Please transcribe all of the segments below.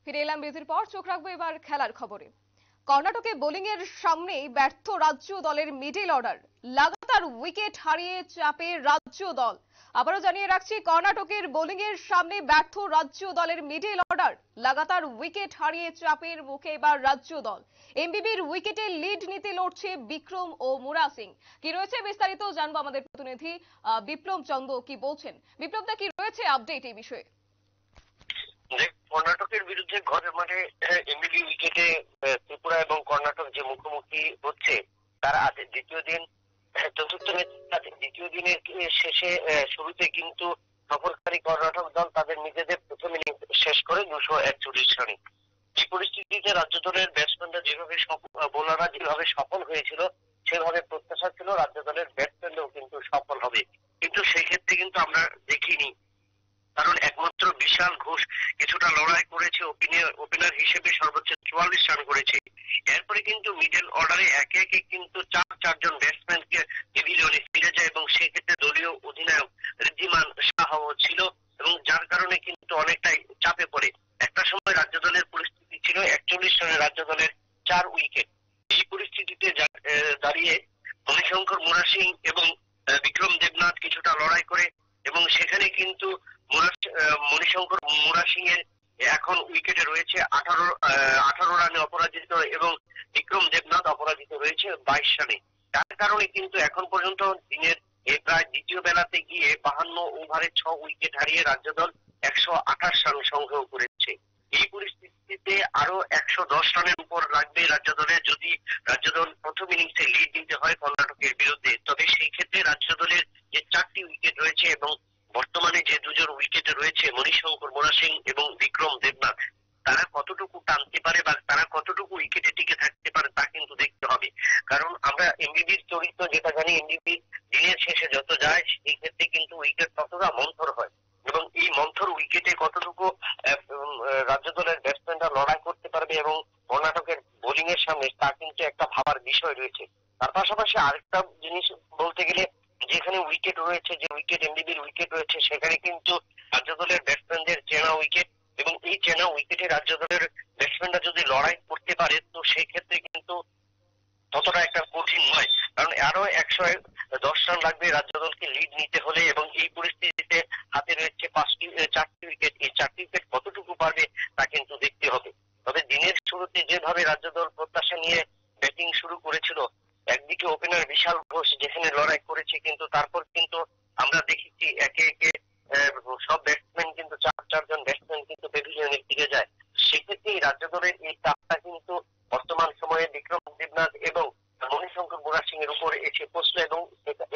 ফিরে এলাম বিরতির পর। চোখ রাখবো এবার খেলার খবরে। কর্ণাটকে বোলিং এর সামনেই ব্যর্থ রাজ্য দলের মিডল অর্ডার। লাগাতার উইকেট হারিয়ে চাপে রাজ্য দল। আবারও জানিয়ে রাখছি, কর্ণাটকের বোলিং এর সামনে ব্যর্থ রাজ্য দলের মিডল অর্ডার। লাগাতার উইকেট হারিয়ে চাপের মুখে এবার রাজ্য দল। এমবিবির উইকেটে লিড নিতে লড়ছে বিক্রম ও মুরা সিং। কি রয়েছে বিস্তারিত জানবো আমাদের প্রতিনিধি বিপ্লব চন্দ্র কি বলছেন। বিপ্লব দা, কি রয়েছে আপডেট এই বিষয়ে? কর্ণাটকের বিরুদ্ধে ঘরের মাঠে এমবিবি উইকেটে ত্রিপুরা এবং কর্ণাটক যে মুখোমুখি হচ্ছে, তার আজ দ্বিতীয় দিন, চতুর্থ ম্যাচ দ্বিতীয় দিনের শেষে শুরুতে কিন্তু সফরকারী কর্ণাটক দল তাদের নিজেদের প্রথম ইনিংস শেষ করে 241 রানে। এই পরিস্থিতিতে রাজ্য দলের ব্যাটসম্যানরা যেভাবে বোলাররা যেভাবে সফল হয়েছিল, সেভাবে প্রত্যাশা ছিল রাজ্য দলের ব্যাটসম্যানরাও কিন্তু সফল হবে, কিন্তু সেই ক্ষেত্রে কিন্তু আমরা দেখিনি। কারণ একমাত্র বিশাল ঘোষ কিছুটা লড়াই করেছে, ওপেনার হিসেবে সর্বোচ্চ 44 রান করেছে। এরপরে কিন্তু মিডল অর্ডারে একে একে কিন্তু চারজন ব্যাটসম্যানকে প্যাভিলিয়নে ফিরে যায় এবং সেক্ষেত্রে দলীয় অধিনায়ক ঋদ্ধিমান সাহাও ছিল, এবং যার কারণে কিন্তু অনেকটাই চাপে পড়ে। একটা সময় রাজ্য দলের পরিস্থিতি ছিল 41 রানে রাজ্য দলের 4 উইকেট। এই পরিস্থিতিতে দাঁড়িয়ে মণিশঙ্কর মুরা সিং এবং বিক্রম দেবনাথ কিছুটা লড়াই করে, এবং সেখানে কিন্তু মণিশঙ্কর মুরা সিং এর এখন উইকেটে রয়েছে 18 রানে অপরাজিত, এবং বিক্রম দেবনাথ অপরাজিত রয়েছে 22 রানে। তার কারণে কিন্তু এখন পর্যন্ত দিনের প্রায় দ্বিতীয় বেলাতে গিয়ে 52 ওভারে 6 উইকেট হারিয়ে রাজ্য দল 128 রান সংগ্রহ করেছে। এই পরিস্থিতিতে আরো 110 রানের উপর লাগবে রাজ্য দলের, যদি রাজ্য দল প্রথম ইনিংসে লিড দিতে হয় কর্ণাটকের বিরুদ্ধে। তবে সেই ক্ষেত্রে রাজ্য দলের যে 4টি উইকেট রয়েছে এবং বর্তমানে যে দুজন উইকেটে রয়েছে মণিশঙ্কর মুরা সিং এবং বিক্রম দেবনাথ, তারা কতটুকু টানতে পারে বা তারা কতটুকু উইকেটে টিকে থাকতে পারে তা কিন্তু দেখতে হবে। কারণ আমরা এমবিবির চরিত্র যেটা জানি, এমবিবি দিনের শেষে যত যায় সেই ক্ষেত্রে কিন্তু উইকেট ততটা মন্থর হয়, এবং এই মন্থর উইকেটে কতটুকু রাজ্য দলের ব্যাটসম্যানরা লড়াই করতে পারবে এবং কর্ণাটকের বোলিং এর সামনে, তা কিন্তু একটা ভাবার বিষয় রয়েছে। তার পাশাপাশি আরেকটা জিনিস বলতে গেলে, যেখানে উইকেট রয়েছে, যে উইকেট এমবিবির উইকেট রয়েছে, সেখানে কিন্তু রাজ্য দলের ব্যাটসম্যানদের চেনা উইকেট, এবং এই চেনা উইকেটে রাজ্য দলের ব্যাটসম্যানরা যদি লড়াই করতে পারে, তো সেই ক্ষেত্রে কিন্তু ততটা একটা কঠিন নয়। কারণ আরো 110 রান লাগবে রাজ্য দলকে লিড নিতে হলে, এবং এই পরিস্থিতিতে হাতে রয়েছে 4টি উইকেট। এই 4টি উইকেট কতটুকু পারবে তা কিন্তু দেখতে হবে। তবে দিনের শুরুতে যেভাবে রাজ্য দল প্রত্যাশা নিয়ে ব্যাটিং শুরু করেছিল, একদিকে ওপেনার বিশাল ঘোষ যেখানে লড়াই করেছে, কিন্তু তারপর কিন্তু আমরা দেখেছি একে একে সব ব্যাটসম্যান কিন্তু চারজন ব্যাটসম্যান কিন্তু প্যাভিলিয়নে ফিরে যায়। সেক্ষেত্রে রাজ্য দলের এই চাপটা কিন্তু বর্তমান সময়ে বিক্রম দেবনাথ এবং মণিশঙ্কর মুরা সিং এর উপর এসে পৌঁছলো, এবং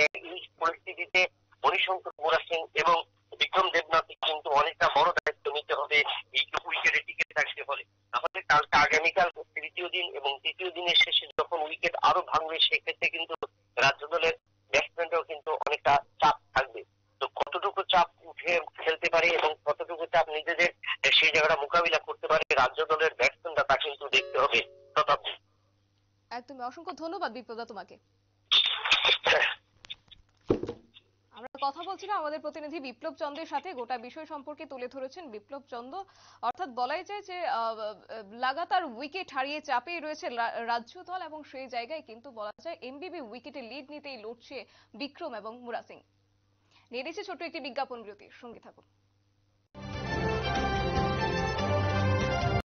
এই পরিস্থিতিতে মণিশঙ্কর মুরা সিং এবং বিক্রম দেবনাথ কিন্তু অনেকটা বড় দায়িত্ব নিতে হবে এই উইকেটে টিকে থাকতে হলে। আমাদের কালকে আগামীকাল তৃতীয় দিন, এবং তৃতীয় দিনের শেষে যখন উইকেট আরো ভাঙবে, সেক্ষেত্রে কিন্তু রাজ্য দলের ব্যাটসম্যানরাও কিন্তু অনেকটা চাপ থাকবে। তো কতটুকু চাপ উঠে খেলতে পারে এবং কতটুকু চাপ নিজেদের সেই জায়গাটা মোকাবিলা করতে পারে রাজ্য দলের ব্যাটসম্যানরা, তা কিন্তু দেখতে হবে। একদম, অসংখ্য ধন্যবাদ বিপ্লব দা তোমাকে। আমরা কথা বলছিলাম আমাদের প্রতিনিধি বিপ্লব চন্দ্রের সাথে। গোটা বিষয় সম্পর্কে তুলে ধরেছেন বিপ্লব চন্দ্র। অর্থাৎ বলাই যায় যে লাগাতার উইকেট হারিয়ে চাপেই রয়েছে রাজ্য দল, এবং সেই জায়গায় কিন্তু বলা যায় এমবিবি উইকেটে লিড নিতেই লড়ছে বিক্রম এবং মুরা সিং। নিয়ে নিচ্ছে ছোট্ট একটি বিজ্ঞাপন বিরতির সঙ্গে থাকুন।